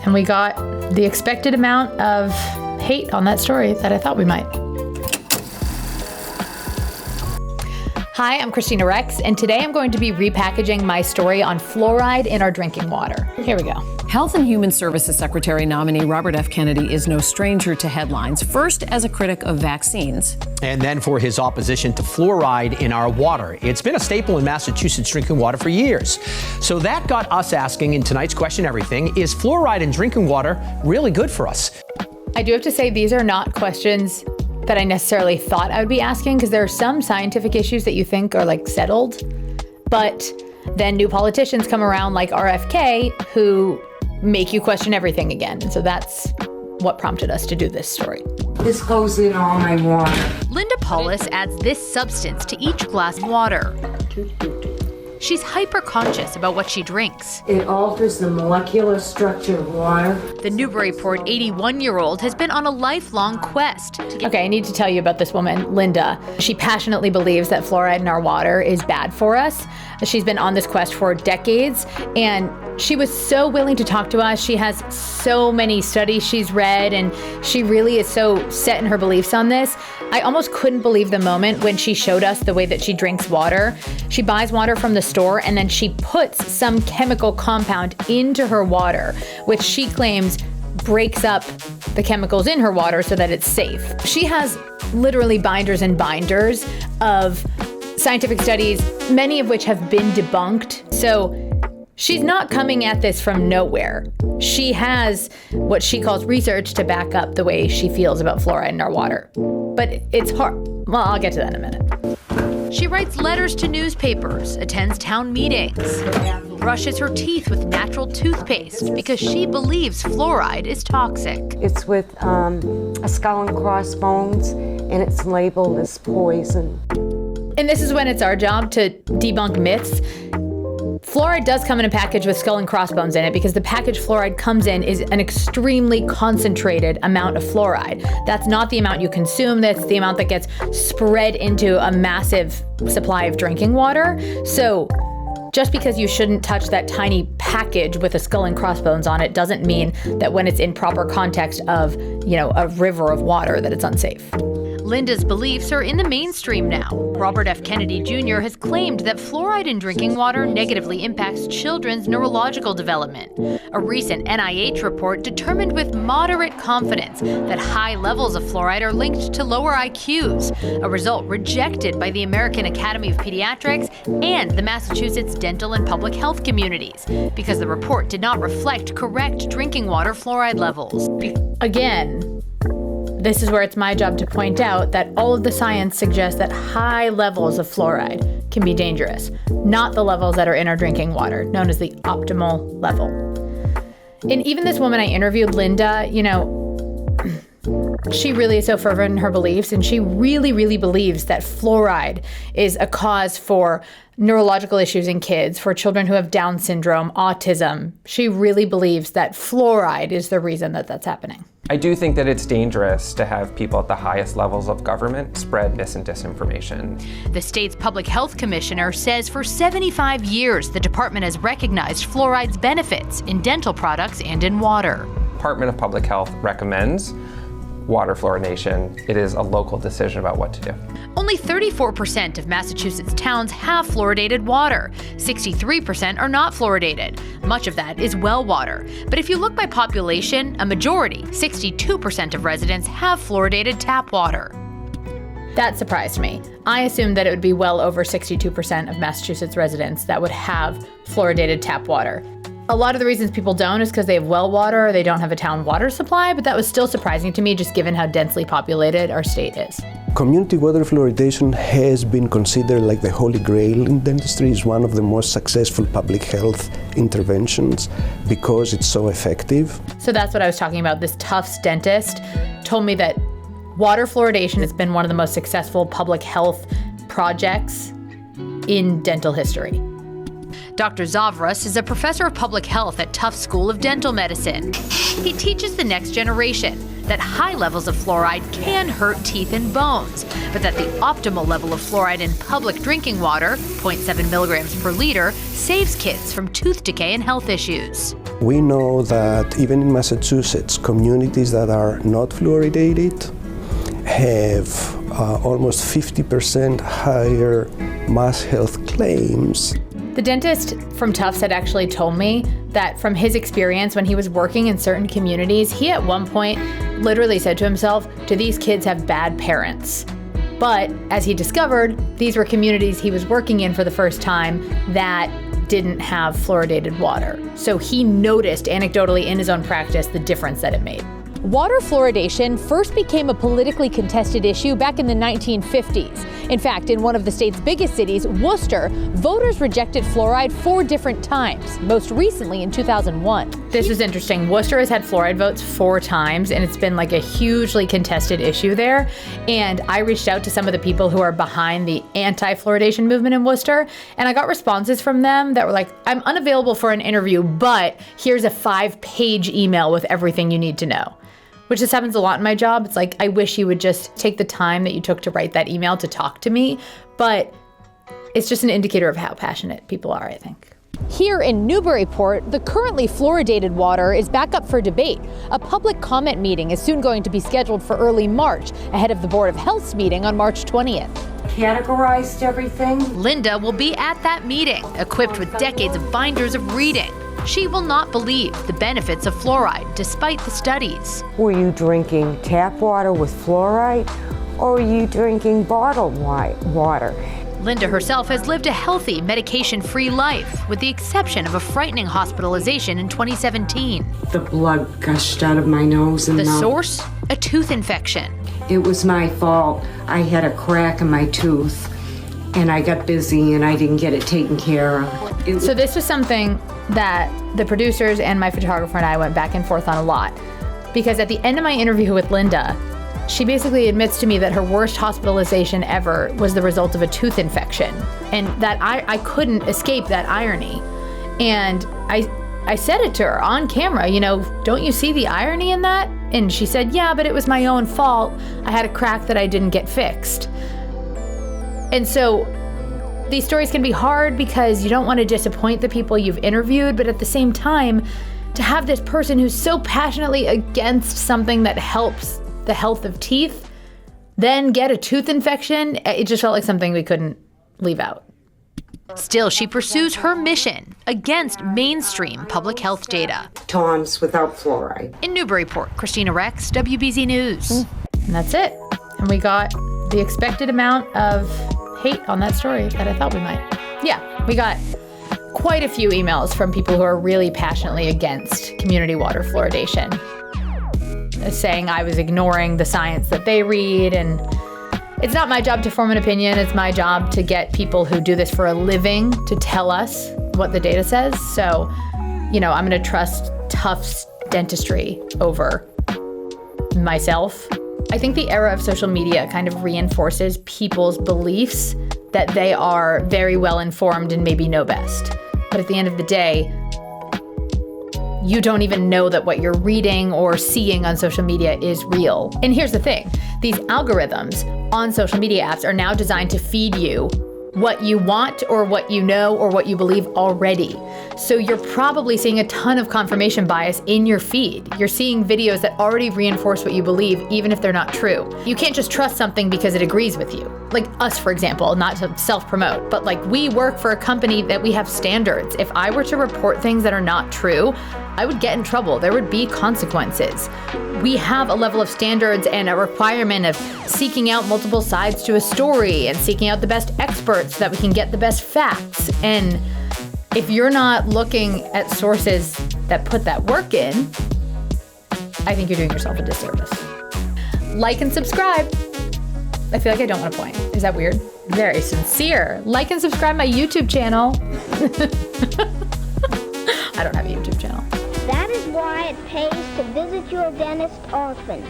And we got the expected amount of hate on that story that I thought we might. Hi, I'm Kristina Rex, and today I'm going to be repackaging my story on fluoride in our drinking water. Here we go. Health and Human Services Secretary nominee Robert F. Kennedy is no stranger to headlines, first as a critic of vaccines. And then for his opposition to fluoride in our water. It's been a staple in Massachusetts drinking water for years. So that got us asking in tonight's Question Everything, is fluoride in drinking water really good for us? I do have to say these are not questions that I necessarily thought I would be asking, because there are some scientific issues that you think are like settled, but then new politicians come around like RFK who make you question everything again. And so that's what prompted us to do this story. This goes in all my water. Linda Paulus adds this substance to each glass of water. She's hyper-conscious about what she drinks. It alters the molecular structure of water. The Newburyport 81-year-old has been on a lifelong quest to get... Okay, I need to tell you about this woman, Linda. She passionately believes that fluoride in our water is bad for us. She's been on this quest for decades, and she was so willing to talk to us. She has so many studies she's read, and she really is so set in her beliefs on this. I almost couldn't believe the moment when she showed us the way that she drinks water. She buys water from the store, and then she puts some chemical compound into her water, which she claims breaks up the chemicals in her water so that it's safe. She has literally binders and binders of scientific studies, many of which have been debunked. So she's not coming at this from nowhere. She has what she calls research to back up the way she feels about fluoride in our water. But it's hard. Well, I'll get to that in a minute. She writes letters to newspapers, attends town meetings, brushes her teeth with natural toothpaste because she believes fluoride is toxic. It's with a skull and crossbones, and it's labeled as poison. And this is when it's our job to debunk myths. Fluoride does come in a package with skull and crossbones in it, because the package fluoride comes in is an extremely concentrated amount of fluoride. That's not the amount you consume. That's the amount that gets spread into a massive supply of drinking water. So just because you shouldn't touch that tiny package with a skull and crossbones on it doesn't mean that when it's in proper context of, a river of water, that it's unsafe. Linda's beliefs are in the mainstream now. Robert F. Kennedy Jr. has claimed that fluoride in drinking water negatively impacts children's neurological development. A recent NIH report determined with moderate confidence that high levels of fluoride are linked to lower IQs, a result rejected by the American Academy of Pediatrics and the Massachusetts dental and public health communities, because the report did not reflect correct drinking water fluoride levels. Again, this is where it's my job to point out that all of the science suggests that high levels of fluoride can be dangerous, not the levels that are in our drinking water, known as the optimal level. And even this woman I interviewed, Linda, she really is so fervent in her beliefs, and she really, really believes that fluoride is a cause for neurological issues in kids, for children who have Down syndrome, autism. She really believes that fluoride is the reason that that's happening. I do think that it's dangerous to have people at the highest levels of government spread mis and disinformation. The state's public health commissioner says for 75 years, the department has recognized fluoride's benefits in dental products and in water. Department of Public Health recommends water fluoridation. It is a local decision about what to do. Only 34% of Massachusetts towns have fluoridated water. 63% are not fluoridated. Much of that is well water. But if you look by population, a majority, 62% of residents have fluoridated tap water. That surprised me. I assumed that it would be well over 62% of Massachusetts residents that would have fluoridated tap water. A lot of the reasons people don't is because they have well water or they don't have a town water supply, but that was still surprising to me just given how densely populated our state is. Community water fluoridation has been considered like the holy grail in dentistry. It's one of the most successful public health interventions because it's so effective. So that's what I was talking about. This Tufts dentist told me that water fluoridation has been one of the most successful public health projects in dental history. Dr. Zavras is a professor of public health at Tufts School of Dental Medicine. He teaches the next generation that high levels of fluoride can hurt teeth and bones, but that the optimal level of fluoride in public drinking water, 0.7 milligrams per liter, saves kids from tooth decay and health issues. We know that even in Massachusetts, communities that are not fluoridated have almost 50% higher mass health claims. The dentist from Tufts had actually told me that from his experience when he was working in certain communities, he at one point literally said to himself, do these kids have bad parents? But as he discovered, these were communities he was working in for the first time that didn't have fluoridated water. So he noticed anecdotally in his own practice the difference that it made. Water fluoridation first became a politically contested issue back in the 1950s. In fact, in one of the state's biggest cities, Worcester, voters rejected fluoride 4 different times, most recently in 2001. This is interesting. Worcester has had fluoride votes 4 times, and it's been like a hugely contested issue there. And I reached out to some of the people who are behind the anti-fluoridation movement in Worcester, and I got responses from them that were like, I'm unavailable for an interview, but here's a 5-page email with everything you need to know. Which just happens a lot in my job. It's like, I wish you would just take the time that you took to write that email to talk to me, but it's just an indicator of how passionate people are, I think. Here in Newburyport, the currently fluoridated water is back up for debate. A public comment meeting is soon going to be scheduled for early March, ahead of the Board of Health's meeting on March 20th. Categorized everything. Linda will be at that meeting, equipped with decades of binders of reading. She will not believe the benefits of fluoride despite the studies. Were you drinking tap water with fluoride, or were you drinking bottled water? Linda herself has lived a healthy, medication-free life, with the exception of a frightening hospitalization in 2017. The blood gushed out of my nose and The mouth. source? A tooth infection. It was my fault. I had a crack in my tooth, and I got busy and I didn't get it taken care of. So this was something that the producers and my photographer and I went back and forth on a lot. Because at the end of my interview with Linda, she basically admits to me that her worst hospitalization ever was the result of a tooth infection. And that I couldn't escape that irony. And I said it to her on camera, don't you see the irony in that? And she said, yeah, but it was my own fault. I had a crack that I didn't get fixed. And so these stories can be hard because you don't want to disappoint the people you've interviewed, but at the same time, to have this person who's so passionately against something that helps the health of teeth, then get a tooth infection, it just felt like something we couldn't leave out. Still, she pursues her mission against mainstream public health data. Tom's without fluoride. In Newburyport, Kristina Rex, WBZ News. And that's it. And we got the expected amount of hate on that story that I thought we might. Yeah, we got quite a few emails from people who are really passionately against community water fluoridation, saying I was ignoring the science that they read. And it's not my job to form an opinion. It's my job to get people who do this for a living to tell us what the data says. So, I'm going to trust Tufts dentistry over myself. I think the era of social media kind of reinforces people's beliefs that they are very well informed and maybe know best. But at the end of the day, you don't even know that what you're reading or seeing on social media is real. And here's the thing, these algorithms on social media apps are now designed to feed you what you want or what you know or what you believe already. So you're probably seeing a ton of confirmation bias in your feed. You're seeing videos that already reinforce what you believe, even if they're not true. You can't just trust something because it agrees with you. Like us, for example, not to self-promote, but like we work for a company that we have standards. If I were to report things that are not true, I would get in trouble. There would be consequences. We have a level of standards and a requirement of seeking out multiple sides to a story and seeking out the best experts so that we can get the best facts. And if you're not looking at sources that put that work in, I think you're doing yourself a disservice. Like and subscribe. I feel like I don't want to point. Is that weird? Very sincere. Like and subscribe my YouTube channel. I don't have a YouTube channel. That is why it pays to visit your dentist often.